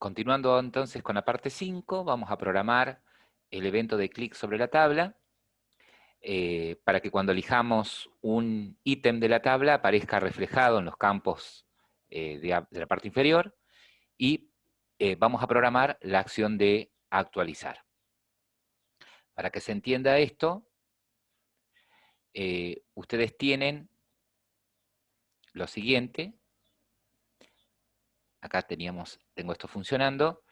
Continuando entonces con la parte 5, vamos a programar el evento de clic sobre la tabla para que cuando elijamos un ítem de la tabla aparezca reflejado en los campos de la parte inferior y vamos a programar la acción de actualizar. Para que se entienda esto, ustedes tienen lo siguiente. Acá tengo esto funcionando.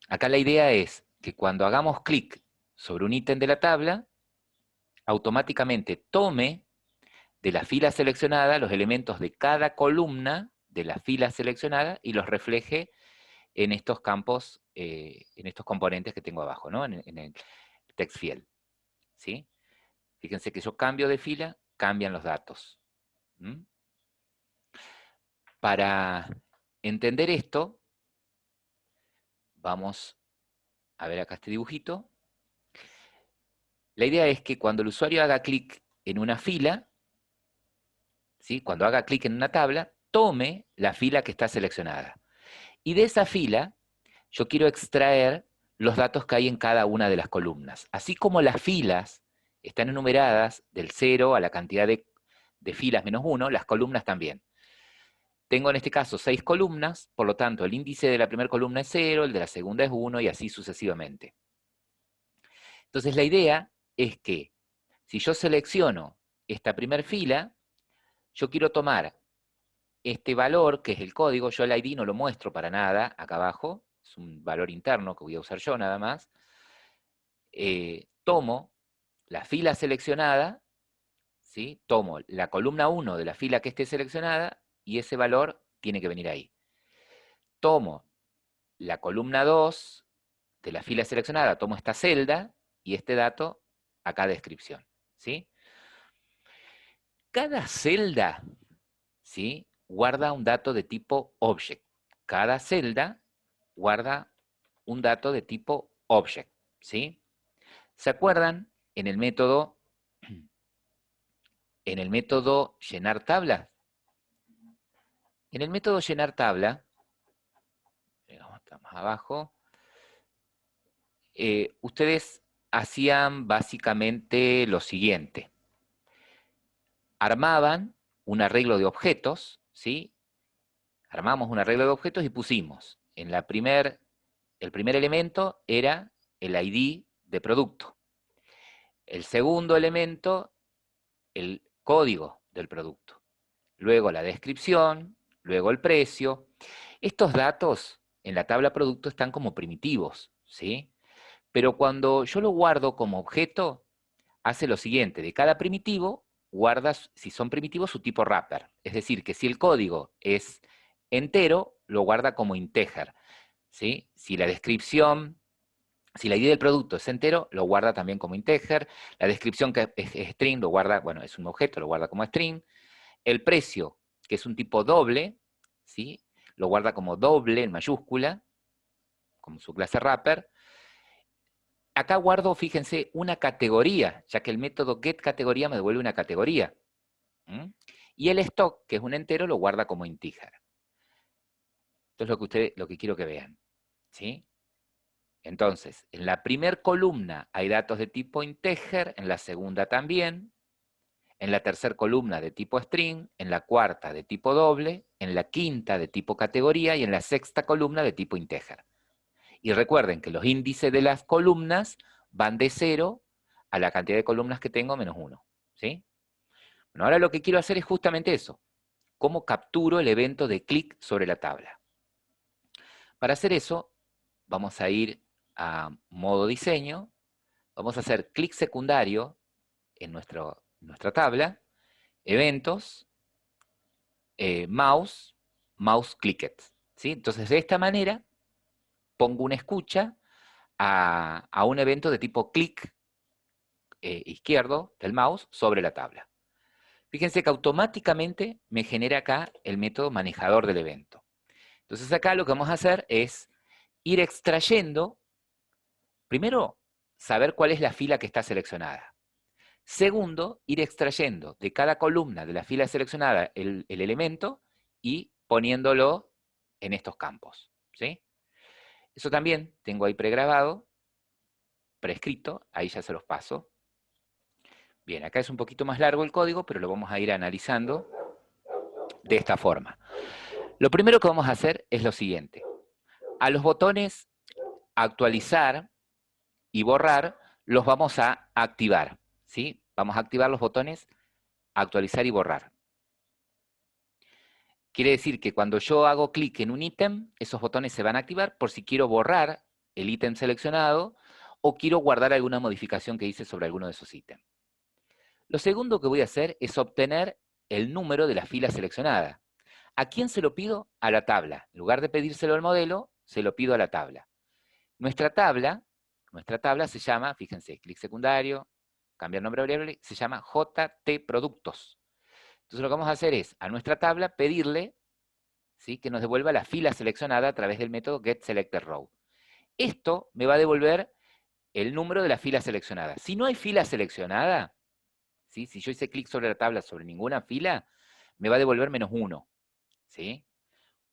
Acá la idea es que cuando hagamos clic sobre un ítem de la tabla, automáticamente tome de la fila seleccionada los elementos de cada columna de la fila seleccionada y los refleje en estos campos, en estos componentes que tengo abajo, ¿no? En el text field, ¿sí? Fíjense que yo cambio de fila, cambian los datos. ¿Mm? Para entender esto, vamos a ver acá este dibujito. La idea es que cuando el usuario haga clic en una fila, ¿sí? Cuando haga clic en una tabla, tome la fila que está seleccionada. Y de esa fila, yo quiero extraer los datos que hay en cada una de las columnas. Así como las filas están enumeradas del 0 a la cantidad de filas menos 1, las columnas también. Tengo en este caso 6 columnas, por lo tanto el índice de la primera columna es 0, el de la segunda es 1 y así sucesivamente. Entonces la idea es que si yo selecciono esta primera fila, yo quiero tomar este valor, que es el código, yo el ID no lo muestro para nada acá abajo, es un valor interno que voy a usar yo nada más. Tomo la fila seleccionada, ¿sí? Tomo la columna 1 de la fila que esté seleccionada y ese valor tiene que venir ahí. Tomo la columna 2 de la fila seleccionada, tomo esta celda y este dato acá descripción, ¿sí? Cada celda, ¿sí? Guarda un dato de tipo object. Cada celda guarda un dato de tipo object, ¿sí? ¿Se acuerdan en el método llenar tabla? En el método llenar tabla, llegamos hasta más abajo, ustedes hacían básicamente lo siguiente. Armaban un arreglo de objetos, ¿sí? Armamos un arreglo de objetos y pusimos el primer elemento era el ID de producto. El segundo elemento, el código del producto. Luego la descripción, luego el precio. Estos datos en la tabla producto están como primitivos, ¿sí? Pero cuando yo lo guardo como objeto, hace lo siguiente, de cada primitivo, guardas, si son primitivos, su tipo wrapper. Es decir, que si el código es entero, lo guarda como integer, ¿sí? Si la descripción, si la ID del producto es entero, lo guarda también como integer. La descripción que es string, lo guarda, bueno, es un objeto, lo guarda como string. El precio, que es un tipo doble, ¿sí? Lo guarda como doble en mayúscula, como su clase wrapper. Acá guardo, fíjense, una categoría, ya que el método getCategoría me devuelve una categoría. ¿Mm? Y el stock, que es un entero, lo guarda como integer. Esto es lo que quiero que vean. ¿Sí? Entonces, en la primera columna hay datos de tipo integer, en la segunda también, en la tercera columna de tipo string, en la cuarta de tipo doble, en la quinta de tipo categoría y en la sexta columna de tipo integer. Y recuerden que los índices de las columnas van de 0 a la cantidad de columnas que tengo menos 1. ¿Sí? Bueno, ahora lo que quiero hacer es justamente eso. ¿Cómo capturo el evento de clic sobre la tabla? Para hacer eso, vamos a ir a modo diseño, vamos a hacer clic secundario en nuestra tabla, eventos, mouse clicked. ¿Sí? Entonces, de esta manera, pongo una escucha a un evento de tipo clic izquierdo del mouse sobre la tabla. Fíjense que automáticamente me genera acá el método manejador del evento. Entonces acá lo que vamos a hacer es ir extrayendo, primero, saber cuál es la fila que está seleccionada. Segundo, ir extrayendo de cada columna de la fila seleccionada el elemento y poniéndolo en estos campos. ¿Sí? Eso también tengo ahí pregrabado, prescrito, ahí ya se los paso. Bien, acá es un poquito más largo el código, pero lo vamos a ir analizando de esta forma. Lo primero que vamos a hacer es lo siguiente. A los botones actualizar y borrar los vamos a activar, ¿sí? Vamos a activar los botones actualizar y borrar. Quiere decir que cuando yo hago clic en un ítem, esos botones se van a activar por si quiero borrar el ítem seleccionado o quiero guardar alguna modificación que hice sobre alguno de esos ítems. Lo segundo que voy a hacer es obtener el número de la fila seleccionada. ¿A quién se lo pido? A la tabla. En lugar de pedírselo al modelo, se lo pido a la tabla. Nuestra tabla se llama, fíjense, clic secundario, cambiar nombre de variable, se llama JT Productos. Entonces lo que vamos a hacer es, a nuestra tabla, pedirle, ¿sí?, que nos devuelva la fila seleccionada a través del método getSelectedRow. Esto me va a devolver el número de la fila seleccionada. Si no hay fila seleccionada, ¿sí?, si yo hice clic sobre la tabla sobre ninguna fila, me va a devolver -1. ¿Sí?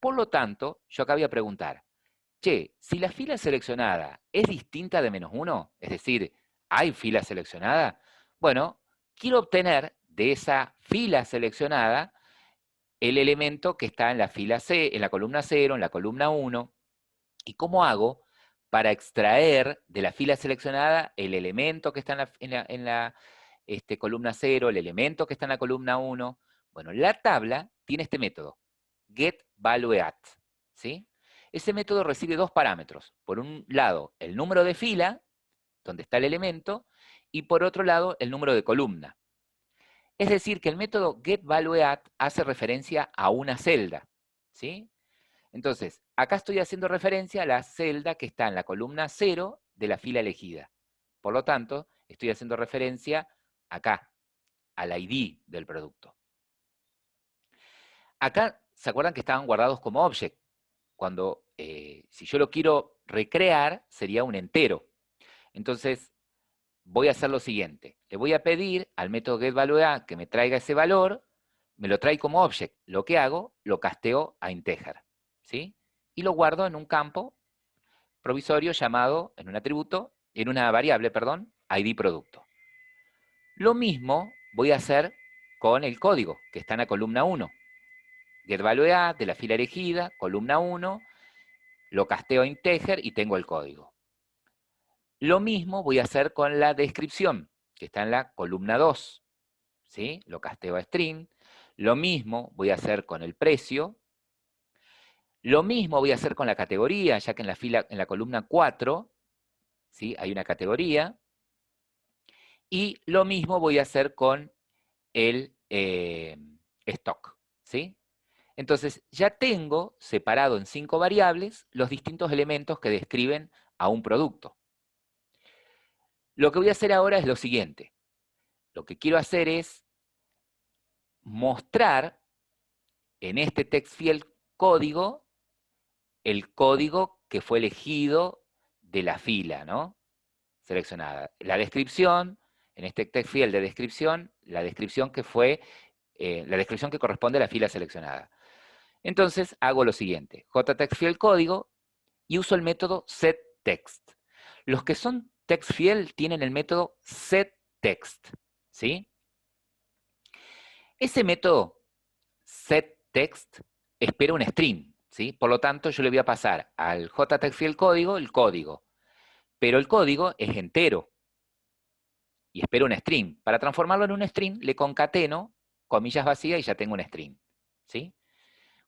Por lo tanto, yo acá voy a preguntar, che, si la fila seleccionada es distinta de -1, es decir, hay fila seleccionada, bueno, quiero obtener de esa fila seleccionada el elemento que está en la fila C, en la columna 0, en la columna 1. ¿Y cómo hago para extraer de la fila seleccionada el elemento que está en la columna 0, el elemento que está en la columna 1? Bueno, la tabla tiene este método, getValueAt, ¿sí? Ese método recibe dos parámetros. Por un lado, el número de fila, donde está el elemento, y por otro lado, el número de columna. Es decir, que el método getValueAt hace referencia a una celda, ¿sí? Entonces, acá estoy haciendo referencia a la celda que está en la columna 0 de la fila elegida. Por lo tanto, estoy haciendo referencia acá, al ID del producto. Acá, ¿se acuerdan que estaban guardados como object? Cuando, si yo lo quiero recrear, sería un entero. Entonces, voy a hacer lo siguiente. Le voy a pedir al método getValueAt que me traiga ese valor, me lo trae como object. Lo que hago, lo casteo a integer, ¿sí? Y lo guardo en un campo provisorio llamado, en un atributo, en una variable, perdón, ID producto. Lo mismo voy a hacer con el código, que está en la columna 1. GetValueAt de la fila elegida, columna 1, lo casteo a integer y tengo el código. Lo mismo voy a hacer con la descripción, que está en la columna 2. ¿Sí? Lo casteo a string. Lo mismo voy a hacer con el precio. Lo mismo voy a hacer con la categoría, ya que en la columna 4, ¿sí?, hay una categoría. Y lo mismo voy a hacer con el stock, ¿sí? Entonces, ya tengo separado en 5 variables los distintos elementos que describen a un producto. Lo que voy a hacer ahora es lo siguiente. Lo que quiero hacer es mostrar en este TextField código el código que fue elegido de la fila, ¿no?, seleccionada. La descripción, en este TextField de descripción, la descripción que corresponde a la fila seleccionada. Entonces hago lo siguiente, JTextField código, y uso el método setText. Los que son TextField tienen el método setText, ¿sí? Ese método setText espera un string, ¿sí? Por lo tanto, yo le voy a pasar al JTextField código el código, pero el código es entero y espero un string. Para transformarlo en un string, le concateno comillas vacías y ya tengo un string, ¿sí?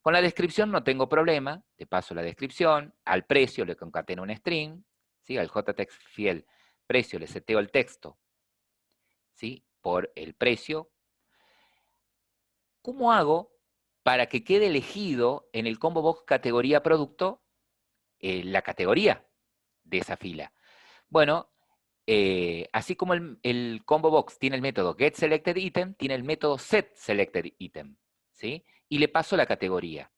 Con la descripción no tengo problema, te paso la descripción, al precio le concateno un string, ¿sí?, al JTextField precio le seteo el texto, ¿sí?, por el precio. ¿Cómo hago para que quede elegido en el combo box categoría producto la categoría de esa fila? Bueno, así como el combo box tiene el método getSelectedItem, tiene el método setSelectedItem, ¿sí? Y le paso la categoría.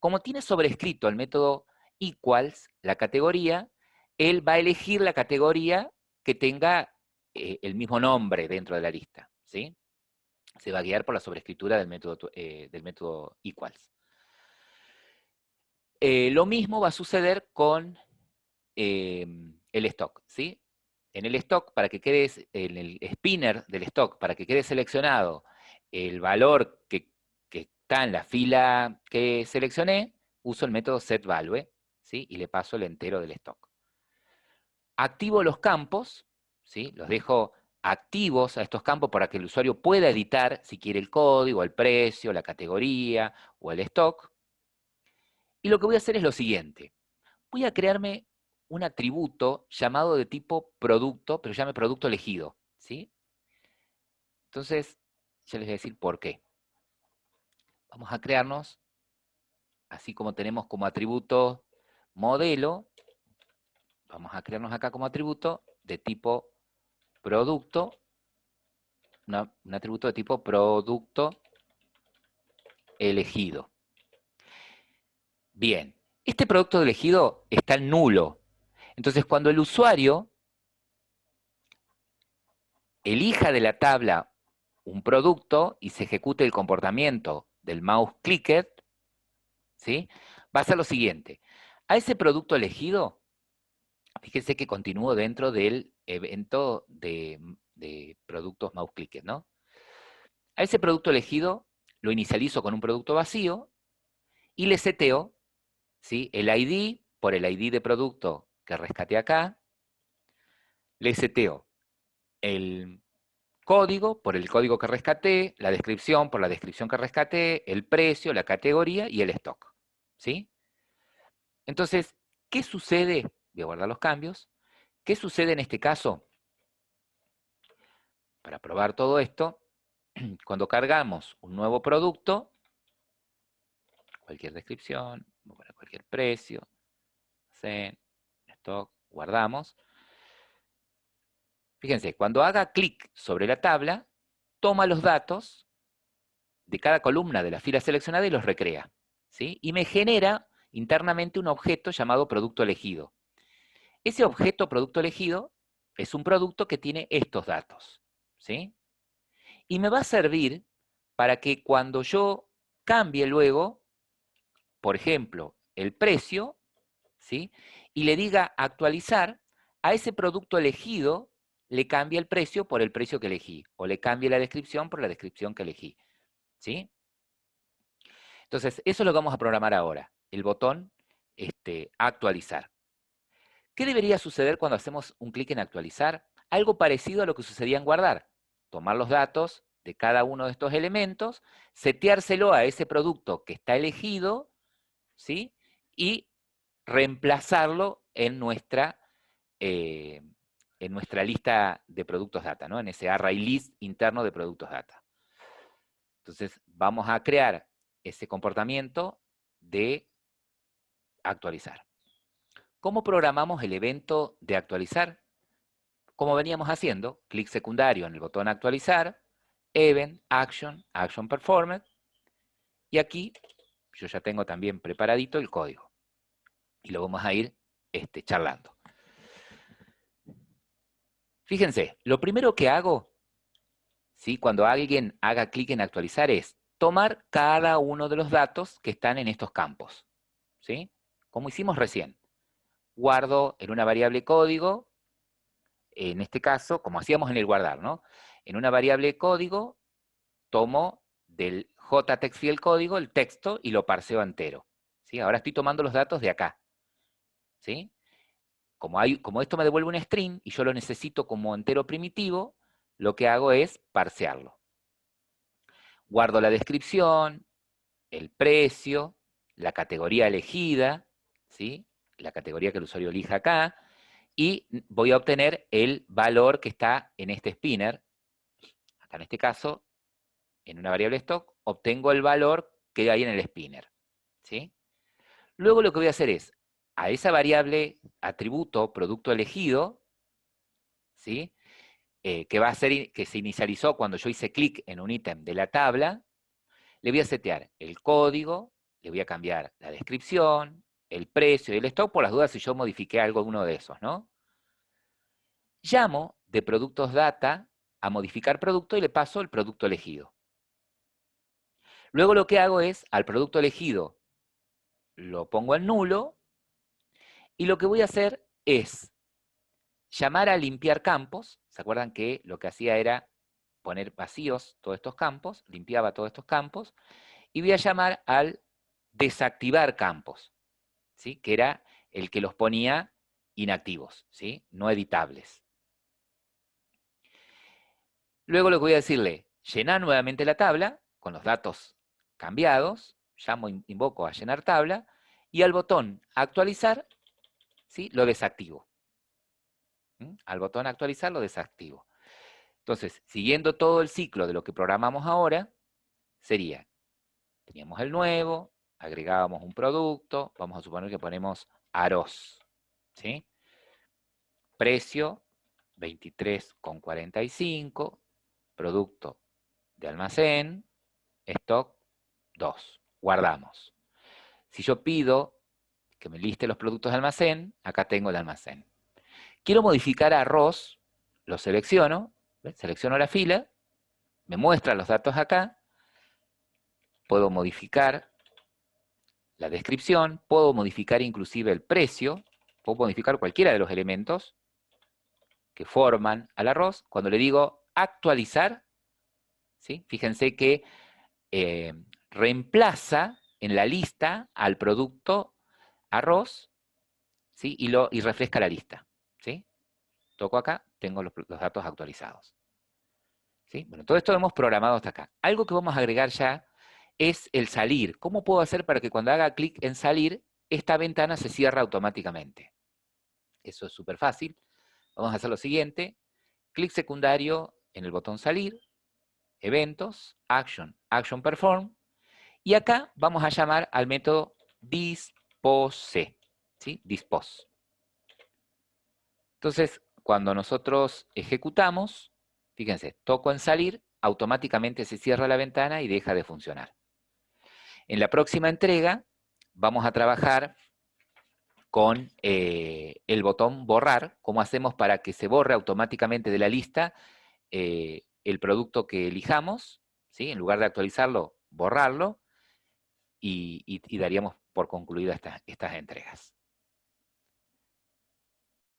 Como tiene sobrescrito el método equals, la categoría, él va a elegir la categoría que tenga el mismo nombre dentro de la lista, ¿sí? Se va a guiar por la sobrescritura del método equals. Lo mismo va a suceder con el stock, ¿sí? En el stock, para que quede, en el spinner del stock, para que quede seleccionado el valor que está en la fila que seleccioné, uso el método setValue, ¿sí? Y le paso el entero del stock. Activo los campos, ¿sí? Los dejo activos a estos campos para que el usuario pueda editar si quiere el código, el precio, la categoría o el stock. Y lo que voy a hacer es lo siguiente. Voy a crearme un atributo llamado de tipo producto, pero llame producto elegido, ¿sí? Entonces, ya les voy a decir por qué. Vamos a crearnos, así como tenemos como atributo modelo, vamos a crearnos acá como atributo de tipo producto, un atributo de tipo producto elegido. Bien, este producto elegido está en nulo. Entonces, cuando el usuario elija de la tabla un producto y se ejecute el comportamiento del mouse clicker, ¿sí? Va a ser lo siguiente. A ese producto elegido, fíjense que continúo dentro del evento de productos mouse clicker, ¿no? A ese producto elegido lo inicializo con un producto vacío y le seteo, ¿sí? El ID por el ID de producto que rescaté acá, le seteo el código por el código que rescaté, la descripción por la descripción que rescaté, el precio, la categoría y el stock, ¿sí? Entonces, ¿qué sucede? Voy a guardar los cambios. ¿Qué sucede en este caso? Para probar todo esto, cuando cargamos un nuevo producto, cualquier descripción, para cualquier precio, stock, guardamos. Fíjense, cuando haga clic sobre la tabla, toma los datos de cada columna de la fila seleccionada y los recrea, ¿sí? Y me genera internamente un objeto llamado producto elegido. Ese objeto producto elegido es un producto que tiene estos datos, ¿sí? Y me va a servir para que cuando yo cambie luego, por ejemplo, el precio, ¿sí? Y le diga actualizar, a ese producto elegido le cambie el precio por el precio que elegí, o le cambie la descripción por la descripción que elegí, ¿sí? Entonces, eso es lo que vamos a programar ahora, el botón actualizar. ¿Qué debería suceder cuando hacemos un clic en actualizar? Algo parecido a lo que sucedía en guardar. Tomar los datos de cada uno de estos elementos, seteárselo a ese producto que está elegido, ¿sí? Y reemplazarlo eh, en nuestra lista de productos data, ¿no? En ese array list interno de productos data. Entonces, vamos a crear ese comportamiento de actualizar. ¿Cómo programamos el evento de actualizar? Como veníamos haciendo, clic secundario en el botón actualizar, event, action performed, y aquí yo ya tengo también preparadito el código. Y lo vamos a ir charlando. Fíjense, lo primero que hago, ¿sí? Cuando alguien haga clic en actualizar es tomar cada uno de los datos que están en estos campos, ¿sí? Como hicimos recién. Guardo en una variable código, en este caso, como hacíamos en el guardar, ¿no? En una variable código, tomo del JTextField código el texto y lo parseo entero, ¿sí? Ahora estoy tomando los datos de acá, ¿sí? Como esto me devuelve un string y yo lo necesito como entero primitivo, lo que hago es parsearlo. Guardo la descripción, el precio, la categoría elegida, ¿sí? La categoría que el usuario elija acá, y voy a obtener el valor que está en este spinner. Acá en este caso, en una variable stock, obtengo el valor que hay en el spinner, ¿sí? Luego lo que voy a hacer es, a esa variable atributo producto elegido, ¿sí? Que se inicializó cuando yo hice clic en un ítem de la tabla, le voy a setear el código, le voy a cambiar la descripción, el precio y el stock, por las dudas si yo modifiqué algo de uno de esos, ¿no? Llamo de productos data a modificar producto y le paso el producto elegido. Luego lo que hago es, al producto elegido, lo pongo en nulo, y lo que voy a hacer es llamar a limpiar campos. ¿Se acuerdan que lo que hacía era poner vacíos todos estos campos? Limpiaba todos estos campos, y voy a llamar al desactivar campos, ¿sí? Que era el que los ponía inactivos, ¿sí? No editables. Luego lo que voy a decirle, llenar nuevamente la tabla con los datos cambiados, invoco a llenar tabla, y al botón actualizar, ¿sí? Lo desactivo. Al botón actualizar lo desactivo. Entonces, siguiendo todo el ciclo de lo que programamos ahora, sería, teníamos el nuevo, agregábamos un producto, vamos a suponer que ponemos arroz, ¿sí? Precio 23,45, producto de almacén, stock 2, guardamos. Si yo pido que me liste los productos de almacén, acá tengo el almacén. Quiero modificar arroz, lo selecciono, ¿ves? Selecciono la fila, me muestra los datos acá, puedo modificar la descripción, puedo modificar inclusive el precio, puedo modificar cualquiera de los elementos que forman al arroz. Cuando le digo actualizar, ¿sí? Fíjense que reemplaza en la lista al producto arroz, ¿sí? Y refresca la lista, ¿sí? Toco acá, tengo los datos actualizados, ¿sí? Bueno, todo esto lo hemos programado hasta acá. Algo que vamos a agregar ya es el salir. ¿Cómo puedo hacer para que cuando haga clic en salir, esta ventana se cierre automáticamente? Eso es súper fácil. Vamos a hacer lo siguiente. Clic secundario en el botón salir, eventos, action perform, y acá vamos a llamar al método dispose, ¿sí? Dispose. Entonces, cuando nosotros ejecutamos, fíjense, toco en salir, automáticamente se cierra la ventana y deja de funcionar. En la próxima entrega vamos a trabajar con el botón borrar, cómo hacemos para que se borre automáticamente de la lista el producto que elijamos, ¿sí? En lugar de actualizarlo, borrarlo, y daríamos por concluidas estas entregas.